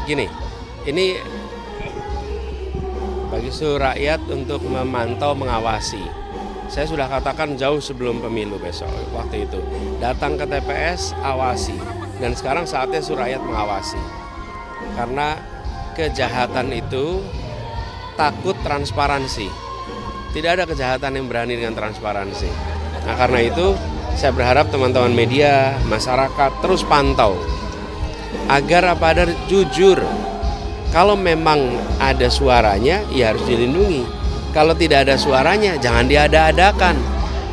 Gini, ini bagi seluruh rakyat untuk memantau, mengawasi. Saya sudah katakan jauh sebelum pemilu besok, waktu itu. Datang ke TPS, awasi. Dan sekarang saatnya seluruh rakyat mengawasi. Karena kejahatan itu takut transparansi. Tidak ada kejahatan yang berani dengan transparansi. Nah, karena itu saya berharap teman-teman media, masyarakat terus pantau agar jujur. Kalau memang ada suaranya, ya harus dilindungi. Kalau tidak ada suaranya, jangan diada-adakan.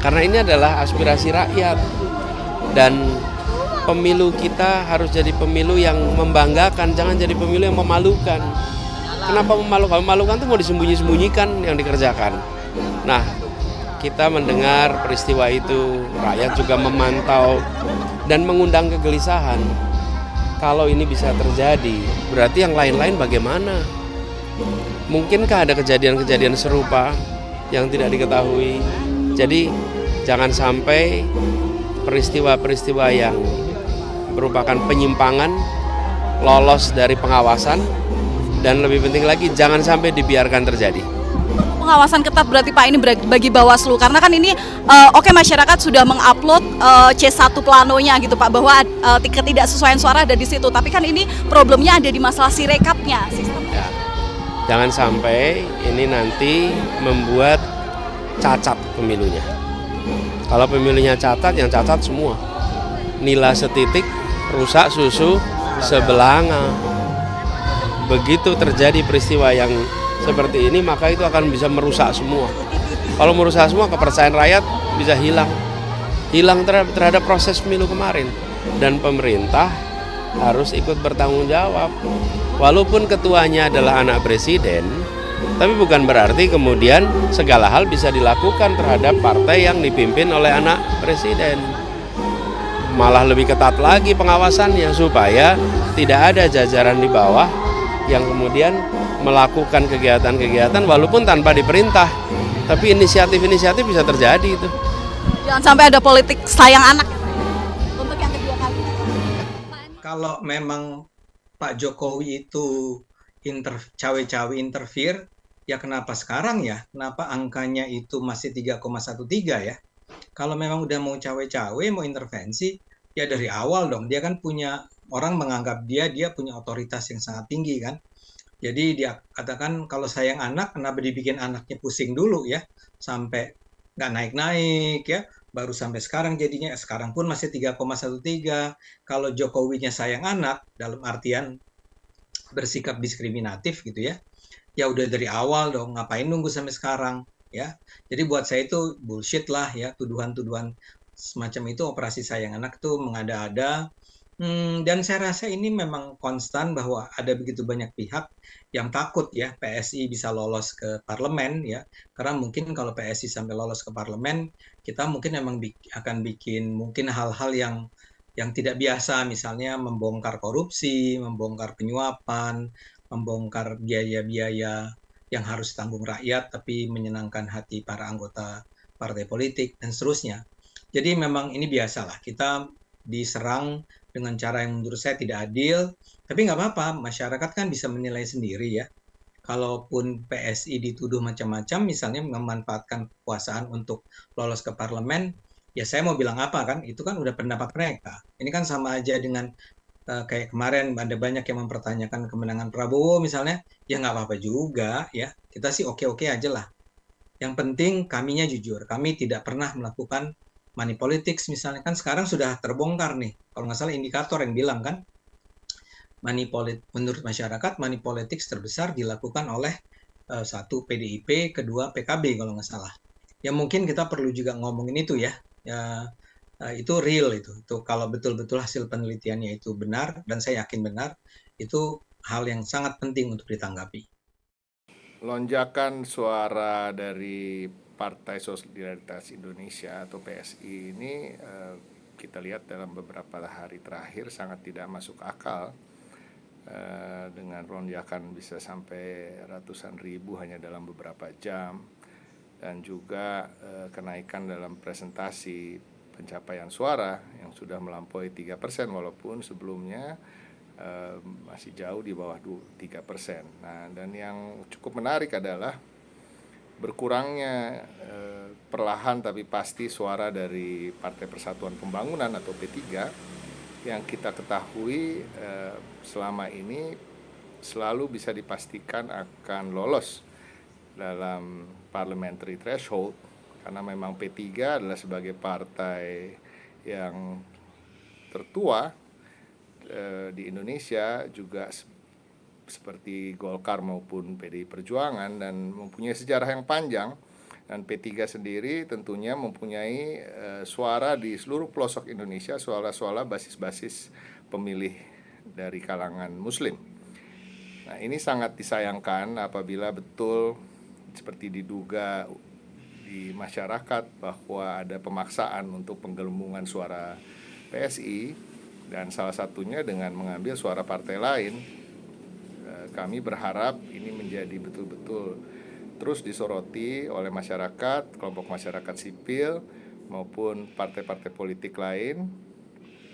Karena ini adalah aspirasi rakyat. Dan pemilu kita harus jadi pemilu yang membanggakan, jangan jadi pemilu yang memalukan. Kenapa memalukan? Memalukan itu mau disembunyi-sembunyikan yang dikerjakan. Nah, kita mendengar peristiwa itu, rakyat juga memantau dan mengundang kegelisahan. Kalau ini bisa terjadi, berarti yang lain-lain bagaimana? Mungkinkah ada kejadian-kejadian serupa yang tidak diketahui? Jadi jangan sampai peristiwa-peristiwa yang merupakan penyimpangan lolos dari pengawasan, dan lebih penting lagi jangan sampai dibiarkan terjadi. Pengawasan ketat berarti Pak ini bagi Bawaslu, karena kan ini oke, masyarakat sudah mengupload C1 planonya gitu Pak, bahwa ketidaksesuaian suara ada di situ, tapi kan ini problemnya ada di masalah sirekapnya, sistemnya. Ya, jangan sampai ini nanti membuat cacat pemilunya. Kalau pemilunya cacat, yang cacat semua. Nila setitik, rusak susu sebelanga. Begitu terjadi peristiwa yang seperti ini, maka itu akan bisa merusak semua. Kalau merusak semua, kepercayaan rakyat bisa hilang terhadap proses pemilu kemarin. Dan pemerintah harus ikut bertanggung jawab. Walaupun ketuanya adalah anak presiden, tapi bukan berarti kemudian segala hal bisa dilakukan terhadap partai yang dipimpin oleh anak presiden. Malah lebih ketat lagi pengawasannya supaya tidak ada jajaran di bawah yang kemudian melakukan kegiatan-kegiatan walaupun tanpa diperintah, tapi inisiatif-inisiatif bisa terjadi itu. Jangan sampai ada politik sayang anak untuk yang kedua kali. Kalau memang Pak Jokowi itu cawe-cawe interfere, ya kenapa sekarang ya? Kenapa angkanya itu masih 3,13 ya? Kalau memang udah mau cawe-cawe, mau intervensi, ya dari awal dong. Dia kan punya, orang menganggap dia punya otoritas yang sangat tinggi kan. Jadi dia katakan kalau sayang anak, kenapa dibikin anaknya pusing dulu ya, sampai nggak naik-naik ya, baru sampai sekarang jadinya, sekarang pun masih 3,13. Kalau Jokowinya sayang anak, dalam artian bersikap diskriminatif gitu ya, ya udah dari awal dong, ngapain nunggu sampai sekarang ya. Jadi buat saya itu bullshit lah ya, tuduhan-tuduhan semacam itu, operasi sayang anak tuh mengada-ada. Dan saya rasa ini memang konstan bahwa ada begitu banyak pihak yang takut ya PSI bisa lolos ke parlemen ya. Karena mungkin kalau PSI sampai lolos ke parlemen, kita mungkin memang akan bikin mungkin hal-hal yang tidak biasa, misalnya membongkar korupsi, membongkar penyuapan, membongkar biaya-biaya yang harus tanggung rakyat tapi menyenangkan hati para anggota partai politik dan seterusnya. Jadi memang ini biasalah, kita diserang dengan cara yang menurut saya tidak adil, tapi nggak apa-apa, masyarakat kan bisa menilai sendiri ya. Kalaupun PSI dituduh macam-macam, misalnya memanfaatkan kekuasaan untuk lolos ke parlemen, ya saya mau bilang apa kan, itu kan udah pendapat mereka. Ini kan sama aja dengan kayak kemarin ada banyak yang mempertanyakan kemenangan Prabowo misalnya, ya nggak apa-apa juga ya, kita sih oke-oke aja lah. Yang penting kaminya jujur, kami tidak pernah melakukan money politics misalnya, kan sekarang sudah terbongkar nih, kalau nggak salah indikator yang bilang kan, menurut masyarakat money politics terbesar dilakukan oleh satu PDIP, kedua PKB kalau nggak salah. Ya mungkin kita perlu juga ngomongin itu ya, itu real itu kalau betul-betul hasil penelitiannya itu benar, dan saya yakin benar, itu hal yang sangat penting untuk ditanggapi. Lonjakan suara dari Partai Solidaritas Indonesia atau PSI ini kita lihat dalam beberapa hari terakhir sangat tidak masuk akal, dengan lonjakan bisa sampai ratusan ribu hanya dalam beberapa jam, dan juga kenaikan dalam presentasi pencapaian suara yang sudah melampaui 3%, walaupun sebelumnya masih jauh di bawah 3%. Nah, dan yang cukup menarik adalah berkurangnya perlahan tapi pasti suara dari Partai Persatuan Pembangunan atau P3 yang kita ketahui selama ini selalu bisa dipastikan akan lolos dalam parliamentary threshold, karena memang P3 adalah sebagai partai yang tertua di Indonesia, juga seperti Golkar maupun PDI Perjuangan, dan mempunyai sejarah yang panjang. Dan P3 sendiri tentunya mempunyai suara di seluruh pelosok Indonesia, suara-suara basis-basis pemilih dari kalangan Muslim. Nah, ini sangat disayangkan apabila betul seperti diduga di masyarakat bahwa ada pemaksaan untuk penggelembungan suara PSI, dan salah satunya dengan mengambil suara partai lain. Kami berharap ini menjadi betul-betul terus disoroti oleh masyarakat, kelompok masyarakat sipil maupun partai-partai politik lain,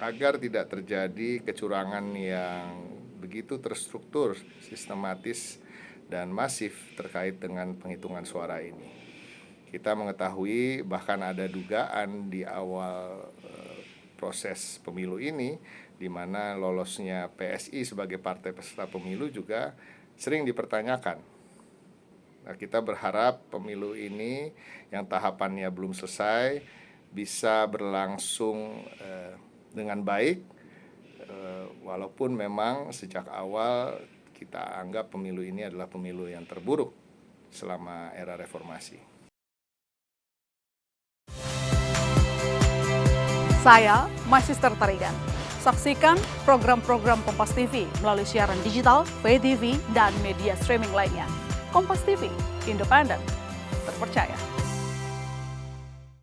agar tidak terjadi kecurangan yang begitu terstruktur, sistematis, dan masif terkait dengan penghitungan suara ini. Kita mengetahui bahkan ada dugaan di awal proses pemilu ini, di mana lolosnya PSI sebagai partai peserta pemilu juga sering dipertanyakan. Nah, kita berharap pemilu ini yang tahapannya belum selesai bisa berlangsung dengan baik, walaupun memang sejak awal kita anggap pemilu ini adalah pemilu yang terburuk selama era reformasi. Saya Magister Tarigan. Saksikan program-program Kompas TV melalui siaran digital, pay TV, dan media streaming lainnya. Kompas TV, independen, terpercaya.